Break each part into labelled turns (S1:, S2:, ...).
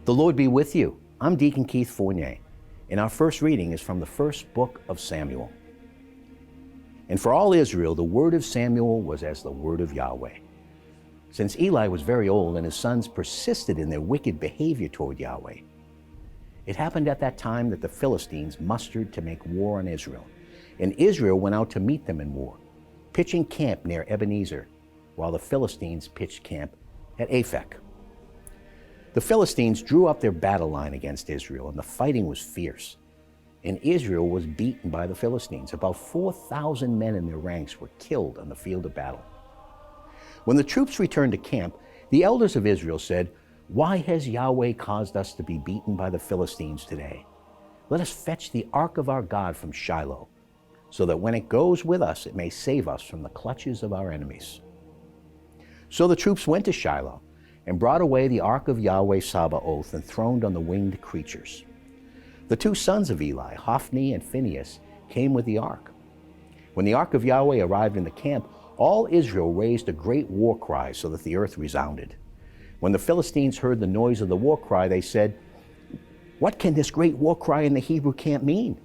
S1: The Lord be with you. I'm Deacon Keith Fournier, and our first reading is from the first book of Samuel. And for all Israel, the word of Samuel was as the word of Yahweh. Since Eli was very old and his sons persisted in their wicked behavior toward Yahweh, it happened at that time that the Philistines mustered to make war on Israel, and Israel went out to meet them in war, pitching camp near Ebenezer, while the Philistines pitched camp at Aphek. The Philistines drew up their battle line against Israel, and the fighting was fierce. And Israel was beaten by the Philistines. About 4,000 men in their ranks were killed on the field of battle. When the troops returned to camp, the elders of Israel said, "Why has Yahweh caused us to be beaten by the Philistines today? Let us fetch the ark of our God from Shiloh, so that when it goes with us, it may save us from the clutches of our enemies." So the troops went to Shiloh and brought away the ark of Yahweh Sabaoth enthroned on the winged creatures. The two sons of Eli, Hophni and Phinehas, came with the ark. When the ark of Yahweh arrived in the camp, all Israel raised a great war cry so that the earth resounded. When the Philistines heard the noise of the war cry, they said, "What can this great war cry in the Hebrew camp mean?"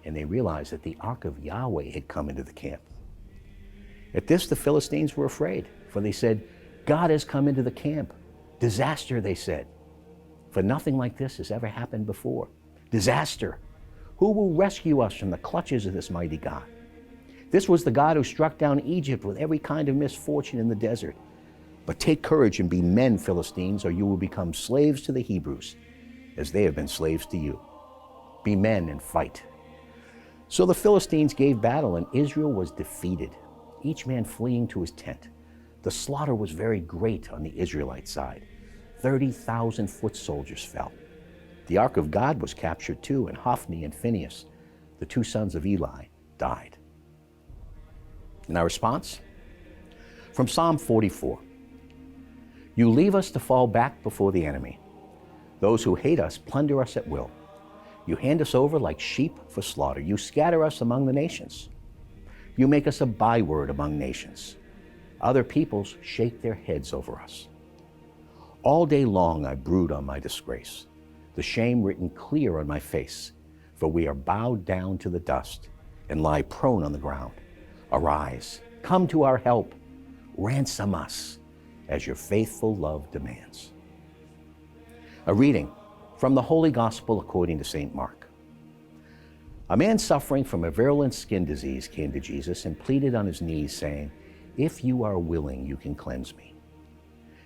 S1: And they realized that the ark of Yahweh had come into the camp. At this, the Philistines were afraid, for they said, "God has come into the camp. Disaster," they said. "For nothing like this has ever happened before. Disaster! Who will rescue us from the clutches of this mighty God? This was the God who struck down Egypt with every kind of misfortune in the desert. But take courage and be men, Philistines, or you will become slaves to the Hebrews, as they have been slaves to you. Be men and fight." So the Philistines gave battle, and Israel was defeated, each man fleeing to his tent. The slaughter was very great on the Israelite side. 30,000 foot soldiers fell. The ark of God was captured too, and Hophni and Phinehas, the two sons of Eli, died. And our response? From Psalm 44. You leave us to fall back before the enemy. Those who hate us plunder us at will. You hand us over like sheep for slaughter. You scatter us among the nations. You make us a byword among nations. Other peoples shake their heads over us. All day long I brood on my disgrace, the shame written clear on my face, for we are bowed down to the dust and lie prone on the ground. Arise, come to our help, ransom us as your faithful love demands. A reading from the Holy Gospel according to St. Mark. A man suffering from a virulent skin disease came to Jesus and pleaded on his knees, saying, "If you are willing, you can cleanse me."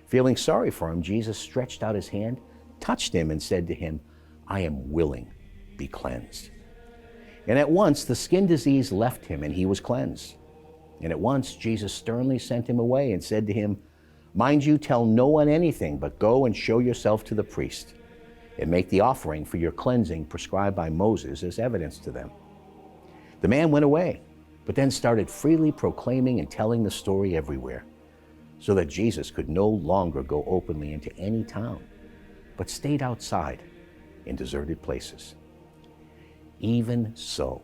S1: Feeling sorry for him, Jesus stretched out his hand, touched him, and said to him, "I am willing, be cleansed." And at once the skin disease left him, and he was cleansed. And at once Jesus sternly sent him away and said to him, "Mind you, tell no one anything, but go and show yourself to the priest, and make the offering for your cleansing prescribed by Moses as evidence to them." The man went away, but then started freely proclaiming and telling the story everywhere, so that Jesus could no longer go openly into any town, but stayed outside in deserted places. Even so,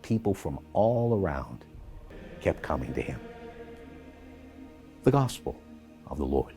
S1: people from all around kept coming to him. The Gospel of the Lord.